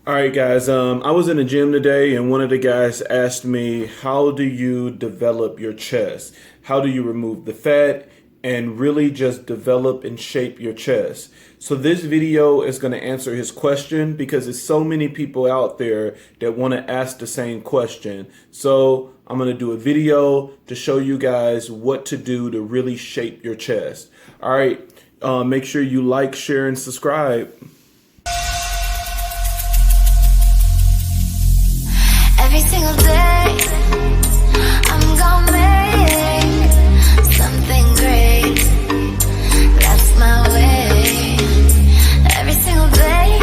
All right, guys. I was in the gym today, and one of the guys asked me, "How do you develop your chest? How do you remove the fat and really just develop and shape your chest?" So this video is going to answer his question because there's so many people out there that want to ask the same question. So I'm going to do a video to show you guys what to do to really shape your chest. All right. Make sure you like, share, and subscribe. Every single day, I'm gonna make something great. That's my way. Every single day,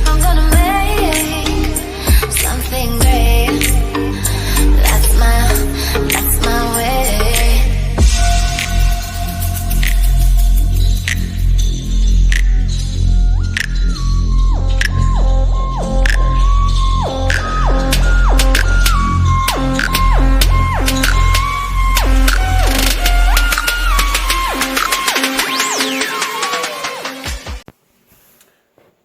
I'm gonna make something great. That's my way.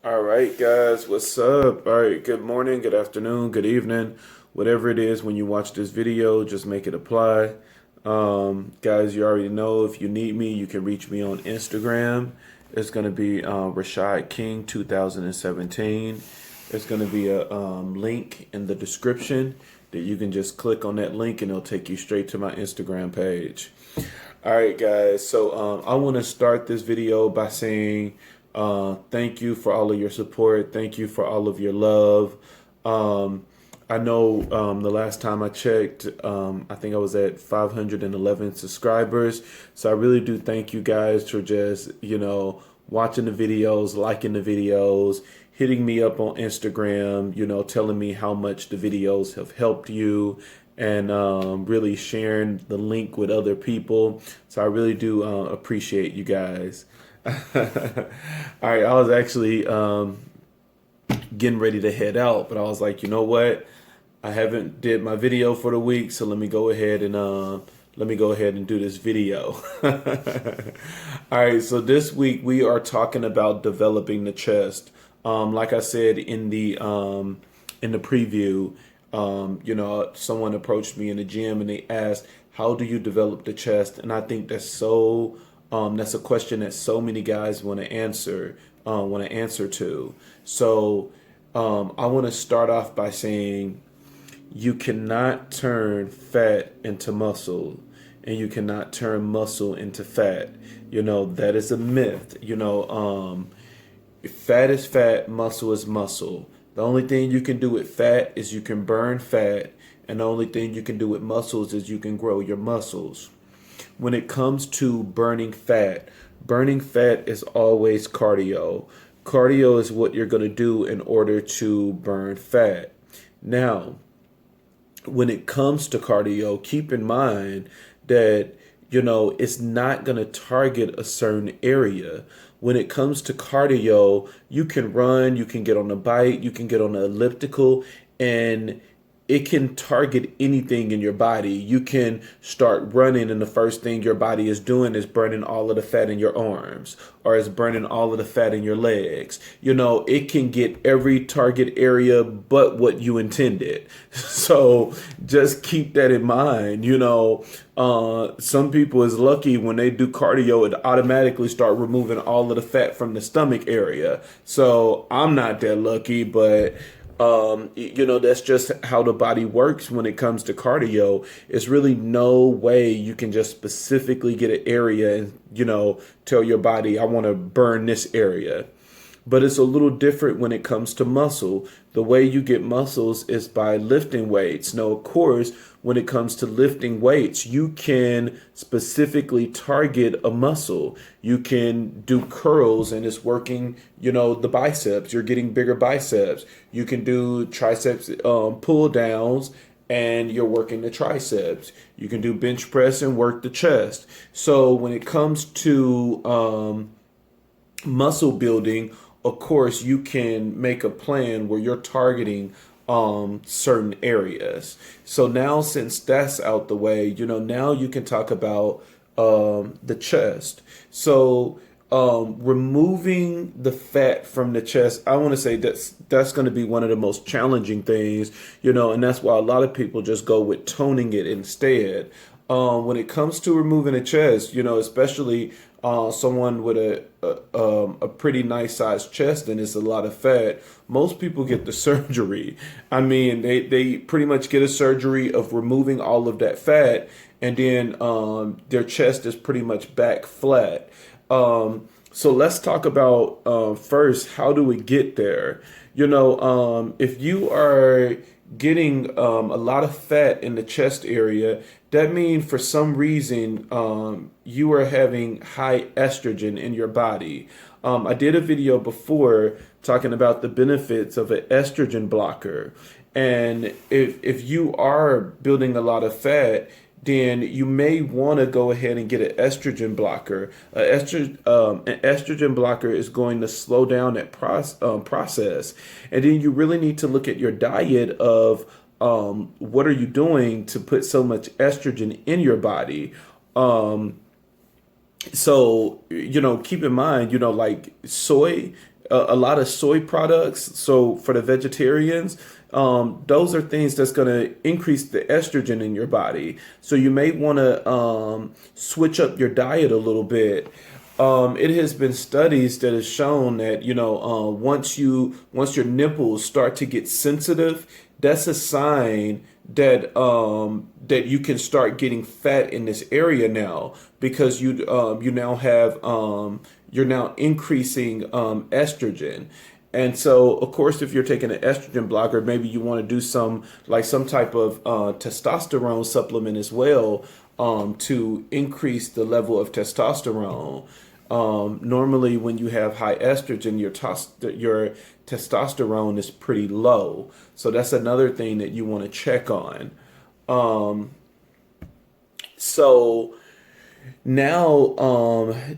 All right, guys, what's up? All right, good morning, good afternoon, good evening, whatever it is when you watch this video, just make it apply. Guys, you already know if you need me, you can reach me on Instagram. It's going to be Rashad King 2017. There's going to be a link in the description that you can just click on that link and it'll take you straight to my Instagram page. All right, guys, so I want to start this video by saying thank you for all of your support. Thank you for all of your love. I know the last time I checked, I think I was at 511 subscribers. So I really do thank you guys for just, watching the videos, liking the videos, hitting me up on Instagram, telling me how much the videos have helped you, and really sharing the link with other people. So I really do appreciate you guys. All right, I was actually getting ready to head out, but I was like, you know what? I haven't did my video for the week, so let me go ahead and do this video. All right, so this week we are talking about developing the chest. Like I said in the preview, someone approached me in the gym and they asked, "How do you develop the chest?" And I think that's a question that so many guys want to answer to. So I want to start off by saying you cannot turn fat into muscle, and you cannot turn muscle into fat. That is a myth. Fat is fat, muscle is muscle. The only thing you can do with fat is you can burn fat, and the only thing you can do with muscles is you can grow your muscles. When it comes to burning fat is always cardio. Cardio is what you're going to do in order to burn fat. Now, when it comes to cardio, keep in mind that, it's not going to target a certain area. When it comes to cardio, you can run, you can get on a bike, you can get on an elliptical, and it can target anything in your body. You can start running and the first thing your body is doing is burning all of the fat in your arms, or it's burning all of the fat in your legs. It can get every target area but what you intended. So just keep that in mind. Some people is lucky when they do cardio, it automatically start removing all of the fat from the stomach area. So I'm not that lucky, but that's just how the body works when it comes to cardio. It's really no way you can just specifically get an area and, tell your body, I want to burn this area. But it's a little different when it comes to muscle. The way you get muscles is by lifting weights. Now, of course, when it comes to lifting weights, you can specifically target a muscle. You can do curls and it's working, the biceps. You're getting bigger biceps. You can do triceps pull downs and you're working the triceps. You can do bench press and work the chest. So when it comes to muscle building, of course, you can make a plan where you're targeting certain areas. So now, since that's out the way, now you can talk about the chest. So removing the fat from the chest, I want to say that's going to be one of the most challenging things, and that's why a lot of people just go with toning it instead. When it comes to removing the chest, especially someone with a pretty nice sized chest and it's a lot of fat, most people get the surgery. I mean, they pretty much get a surgery of removing all of that fat, and then their chest is pretty much back flat. So let's talk about first, how do we get there? If you are getting a lot of fat in the chest area, that means for some reason you are having high estrogen in your body. I did a video before talking about the benefits of an estrogen blocker. And if you are building a lot of fat, then you may want to go ahead and get an estrogen blocker. An estrogen blocker is going to slow down that process. And then you really need to look at your diet of what are you doing to put so much estrogen in your body. So, keep in mind, like soy, a lot of soy products. So for the vegetarians, those are things that's going to increase the estrogen in your body. So you may want to switch up your diet a little bit. It has been studies that have shown that, once your nipples start to get sensitive, that's a sign that that you can start getting fat in this area now, because you now have you're now increasing estrogen. And so, of course, if you're taking an estrogen blocker, maybe you want to do some type of testosterone supplement as well, to increase the level of testosterone. Normally, when you have high estrogen, your testosterone is pretty low. So that's another thing that you want to check on. So now,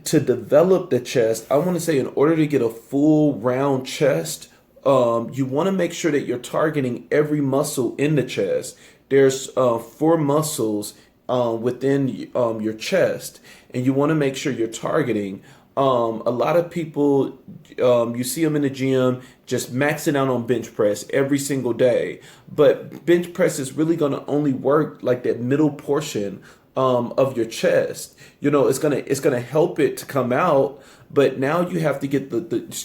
to develop the chest, I want to say in order to get a full round chest, you want to make sure that you're targeting every muscle in the chest. There's 4 muscles within your chest, and you want to make sure you're targeting. A lot of people, you see them in the gym just maxing out on bench press every single day, but bench press is really going to only work like that middle portion of your chest. It's gonna help it to come out, but now you have to get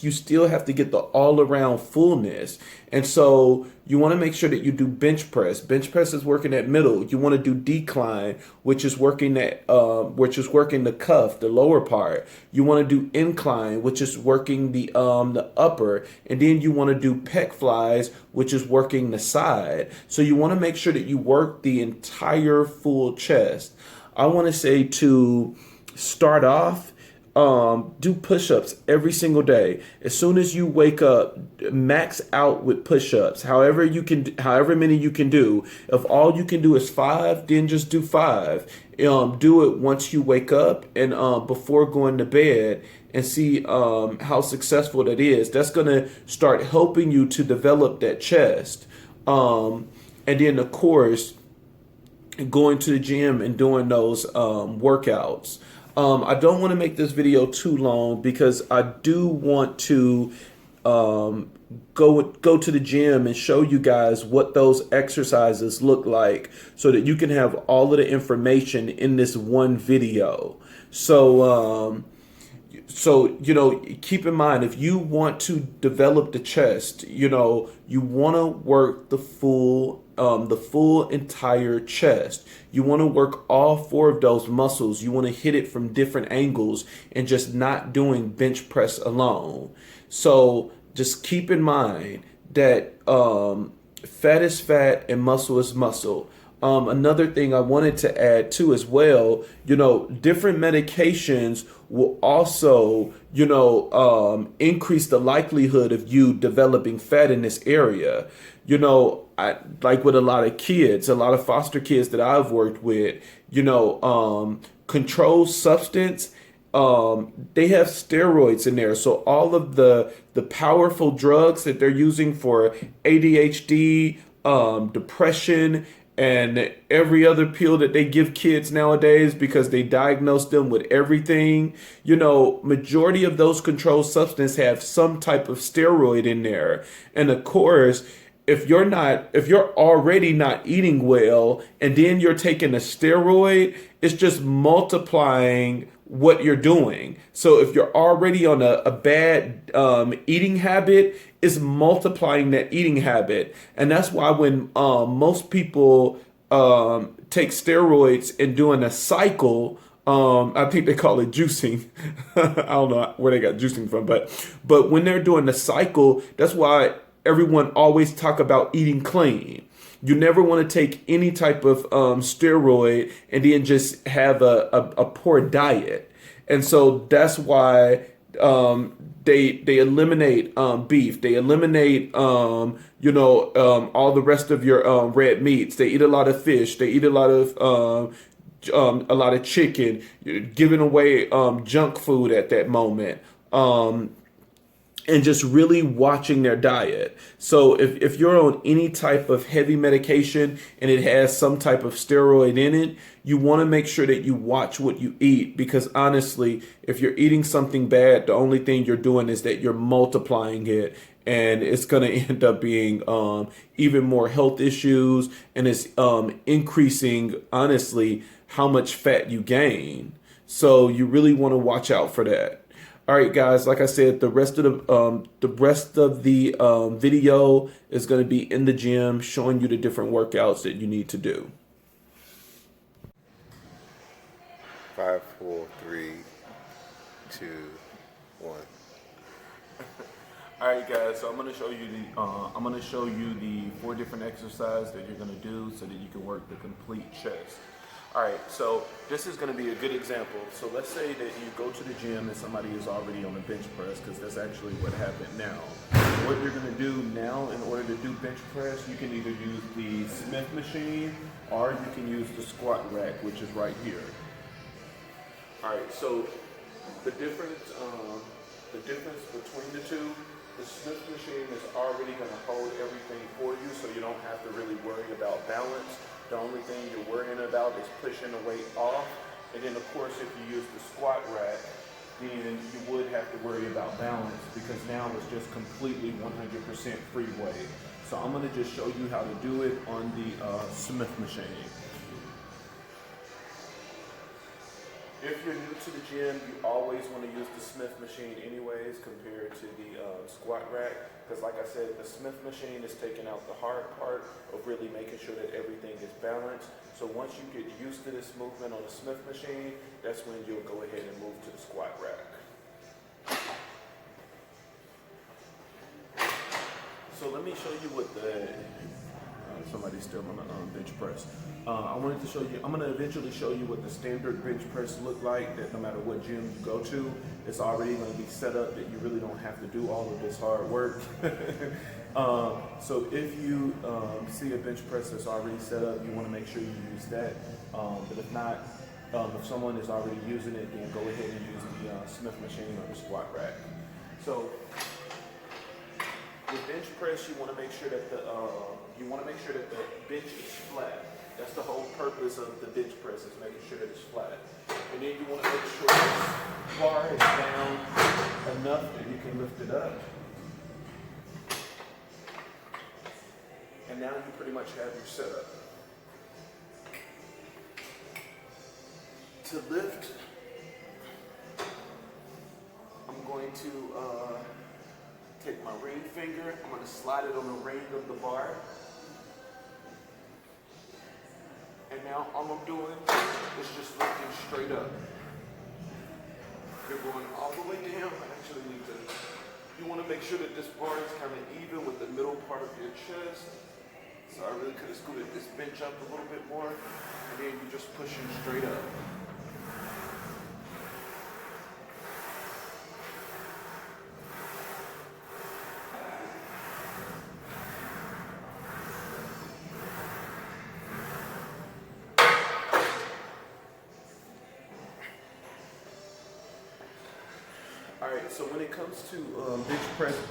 you still have to get the all around fullness. And so you want to make sure that you do bench press. Bench press is working that middle. You want to do decline, which is working the cuff, the lower part. You want to do incline, which is working the upper, and then you want to do pec flies, which is working the side. So you want to make sure that you work the entire full chest. I want to say to start off, do push-ups every single day. As soon as you wake up, max out with push-ups. However many you can do. If all you can do is 5, then just do 5. Do it once you wake up and before going to bed, and see how successful that is. That's gonna start helping you to develop that chest. And then of course, going to the gym and doing those workouts. I don't want to make this video too long because I do want to go to the gym and show you guys what those exercises look like, so that you can have all of the information in this one video. So keep in mind, if you want to develop the chest, you want to work the full entire chest. You want to work all 4 of those muscles. You want to hit it from different angles and just not doing bench press alone. So just keep in mind that fat is fat and muscle is muscle. Another thing I wanted to add too as well, different medications will also, increase the likelihood of you developing fat in this area. Like with a lot of kids, a lot of foster kids that I've worked with, controlled substance, they have steroids in there. So all of the powerful drugs that they're using for ADHD, depression, and every other pill that they give kids nowadays because they diagnose them with everything, majority of those controlled substances have some type of steroid in there. And of course, if you're already not eating well and then you're taking a steroid, it's just multiplying what you're doing. So if you're already on a bad eating habit, it's multiplying that eating habit. And that's why when most people take steroids and doing a cycle, I think they call it juicing. I don't know where they got juicing from, but when they're doing the cycle, that's why everyone always talk about eating clean. You never want to take any type of steroid and then just have a poor diet. And so that's why they eliminate beef. They eliminate all the rest of your red meats. They eat a lot of fish. They eat a lot of chicken. You're giving away junk food at that moment. And just really watching their diet. So if you're on any type of heavy medication and it has some type of steroid in it, you want to make sure that you watch what you eat, because honestly, if you're eating something bad, the only thing you're doing is that you're multiplying it, and it's going to end up being even more health issues, and it's increasing, honestly, how much fat you gain. So you really want to watch out for that. All right, guys, like I said, the rest of the video is going to be in the gym showing you the different workouts that you need to do. 5, 4, 3, 2, 1. All right, guys. So I'm going to show you the 4 different exercises that you're going to do so that you can work the complete chest. All right, so this is going to be a good example. So let's say that you go to the gym and somebody is already on the bench press, because that's actually what happened now. What you're going to do now in order to do bench press, you can either use the Smith machine or you can use the squat rack, which is right here. All right, so the difference between the two, the Smith machine is already going to hold everything for you, so you don't have to really worry about balance. The only thing you're worrying about is pushing the weight off. And then of course, if you use the squat rack, then you would have to worry about balance, because now it's just completely 100% free weight. So I'm going to just show you how to do it on the Smith machine. If you're new to the gym, you always want to use the Smith machine anyways compared to the squat rack, because like I said, the Smith machine is taking out the hard part of really making sure that everything is balanced. So once you get used to this movement on the Smith machine, that's when you'll go ahead and move to the squat rack. So let me show you what the somebody's still on the bench press. I'm going to eventually show you what the standard bench press look like, that no matter what gym you go to, it's already going to be set up that you really don't have to do all of this hard work. So if you see a bench press that's already set up, you want to make sure you use that. But if not, if someone is already using it, then go ahead and use the Smith machine or the squat rack. So with bench press, you want to make sure that the bench is flat. That's the whole purpose of the bench press, is making sure that it's flat. And then you want to make sure this bar is down enough that you can lift it up. And now you pretty much have your setup. To lift, I'm going to take my ring finger, I'm going to slide it on the ring of the bar. And now all I'm doing is just lifting straight up. You're going all the way down. You want to make sure that this bar is kind of even with the middle part of your chest. So I really could have scooted this bench up a little bit more. And then you're just pushing straight up. Alright, so when it comes to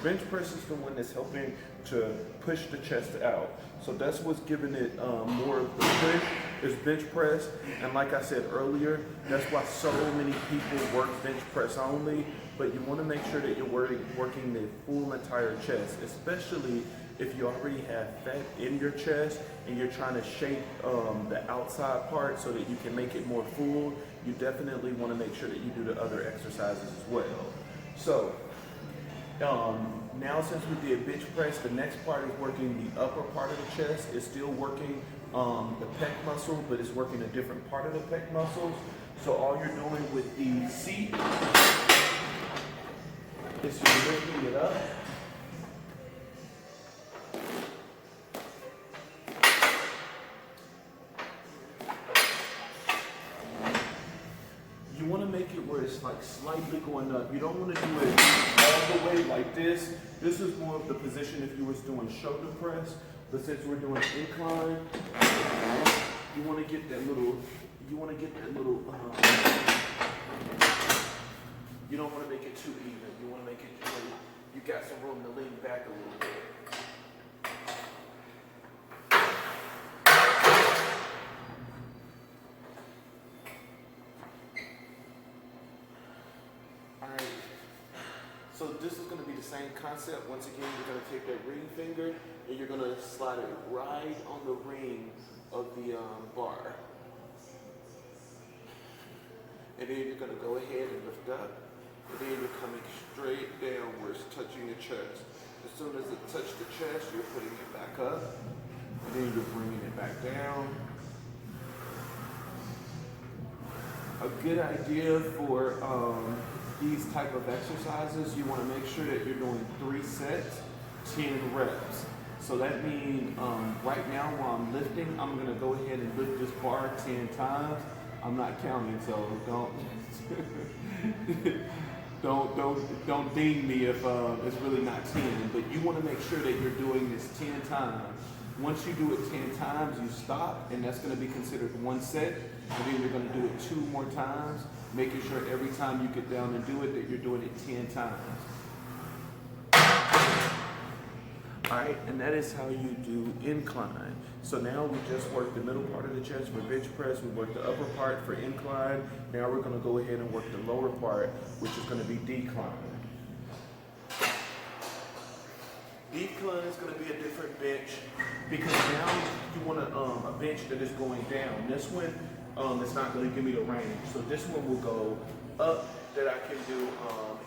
bench press is the one that's helping to push the chest out. So that's what's giving it more of the push is bench press. And like I said earlier, that's why so many people work bench press only. But you want to make sure that you're working the full entire chest, especially if you already have fat in your chest and you're trying to shape the outside part so that you can make it more full. You definitely want to make sure that you do the other exercises as well. So now since we did bench press, the next part is working the upper part of the chest. It's still working the pec muscle, but it's working a different part of the pec muscles. So all you're doing with the seat is you're lifting it up. You want to make it where it's like slightly going up. You don't want to do it all the way like this. This is more of the position if you was doing shoulder press. But since we're doing incline, you want to get that little, you don't want to make it too even. You want to make it, you got some room to lean back a little bit. So this is going to be the same concept. Once again, you're going to take that ring finger and you're going to slide it right on the ring of the bar. And then you're going to go ahead and lift up. And then you're coming straight down where it's touching the chest. As soon as it touches the chest, you're putting it back up. And then you're bringing it back down. A good idea for these type of exercises, you want to make sure that you're doing 3 sets, 10 reps. So that means right now while I'm lifting, I'm going to go ahead and lift this bar 10 times. I'm not counting, so don't ding me if it's really not 10. But you want to make sure that you're doing this 10 times. Once you do it 10 times, you stop, and that's going to be considered 1 set. And then you're going to do it 2 more times, making sure every time you get down and do it that you're doing it 10 times. All right, and that is how you do incline. So now we just worked the middle part of the chest for bench press. We worked the upper part for incline. Now we're going to go ahead and work the lower part, which is going to be decline. Decline is going to be a different bench because now you want a bench that is going down. This one, it's not going to give me the range. So this one will go up that I can do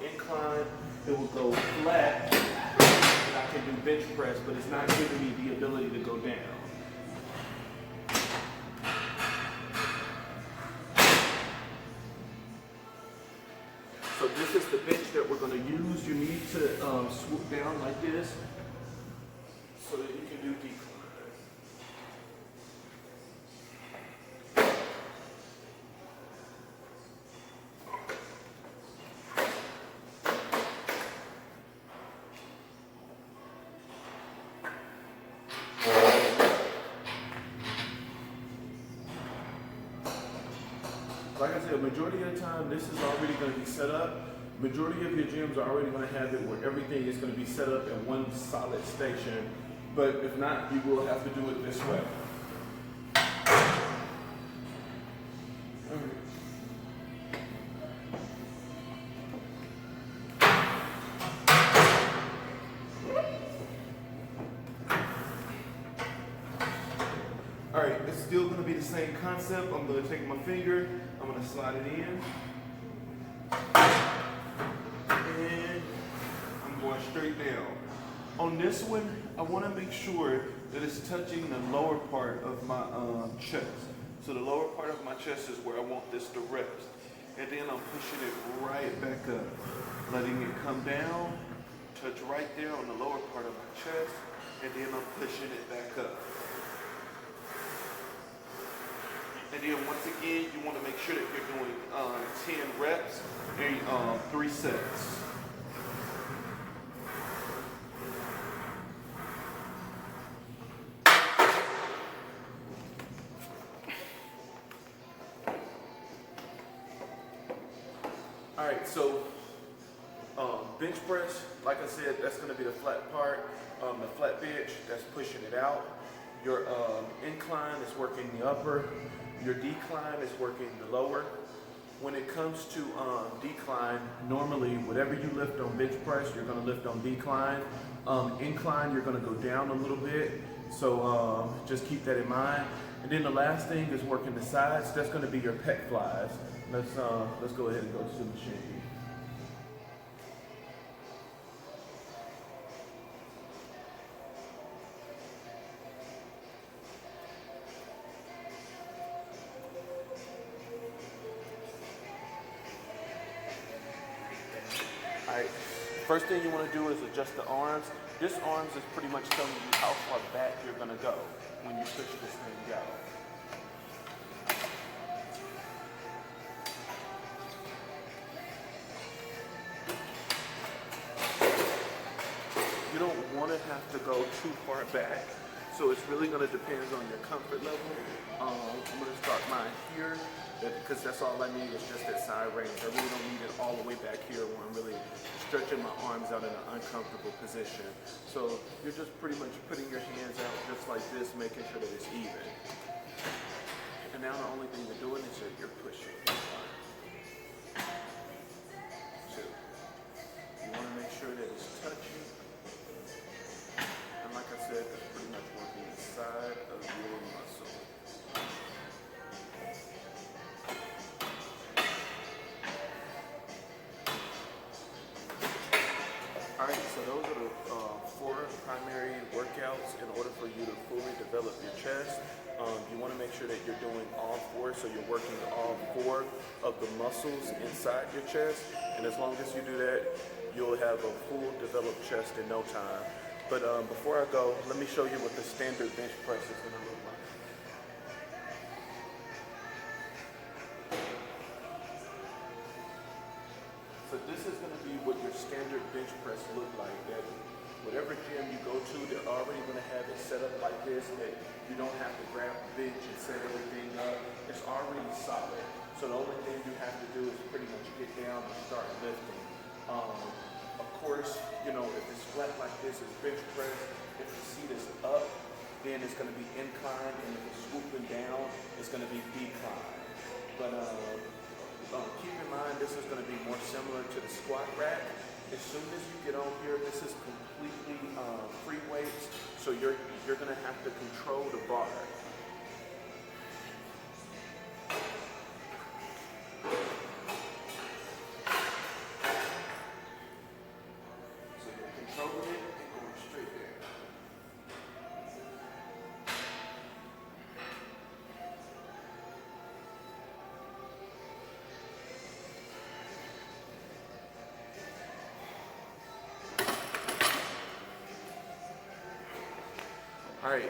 incline. It will go flat that I can do bench press, but it's not giving me the ability to go down. So this is the bench that we're going to use. You need to swoop down like this so that you can do decline. Like I said, majority of the time, this is already going to be set up. Majority of your gyms are already going to have it where everything is going to be set up in one solid station. But if not, you will have to do it this way. All right, it's still going to be the same concept. I'm going to take my finger, I'm going to slide it in, and I'm going straight down. On this one, I want to make sure that it's touching the lower part of my chest. So the lower part of my chest is where I want this to rest. And then I'm pushing it right back up, letting it come down, touch right there on the lower part of my chest, and then I'm pushing it back up. And then once again, you want to make sure that you're doing 10 reps and 3 sets. All right, so bench press, like I said, that's going to be the flat part. The flat bench, that's pushing it out. Your incline is working the upper. Your decline is working the lower. When it comes to decline, normally whatever you lift on bench press, you're going to lift on decline. Incline, you're going to go down a little bit. So just keep that in mind. And then the last thing is working the sides. That's going to be your pec flies. Let's go ahead and go to the machine. Alright, first thing you want to do is adjust the arms. This arms is pretty much telling you how far back you're going to go when you push this thing out. You don't want to have to go too far back, so it's really going to depend on your comfort level. I'm going to start mine here, because that's all I need is just that side range. I really don't need it all the way back here where I'm really stretching my arms out in an uncomfortable position. So you're just pretty much putting your hands out just like this, making sure that it's even. And now the only thing you're doing is you're pushing. 1, 2. You want to make sure that it's touching. And like I said, that's pretty much working the side of your muscle. Alright, so those are the 4 primary workouts in order for you to fully develop your chest. You want to make sure that you're doing all 4, so you're working all 4 of the muscles inside your chest. And as long as you do that, you'll have a full developed chest in no time. But before I go, let me show you what the standard bench press is going to look like. So this is going to be what your standard bench press look like. That whatever gym you go to, they're already going to have it set up like this, that you don't have to grab the bench and set everything up. It's already solid. So the only thing you have to do is pretty much get down and start lifting. Of course, you know, if it's flat like this, it's bench press. If the seat is up, then it's going to be incline, and if it's swooping down, it's going to be decline. But keep in mind, this is going to be more similar to the squat rack. As soon as you get on here, this is completely free weights, so you're going to have to control the bar. So you're controlling it and going straight there. All right,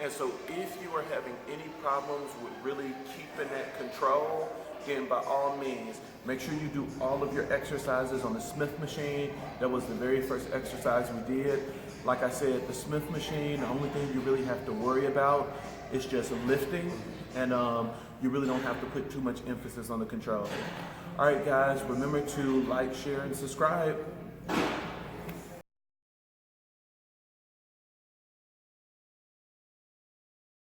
and so if you are having any problems with really keeping that control, then by all means, make sure you do all of your exercises on the Smith machine. That was the very first exercise we did. Like I said, the Smith machine, the only thing you really have to worry about is just lifting, and you really don't have to put too much emphasis on the control. All right, guys, remember to like, share, and subscribe.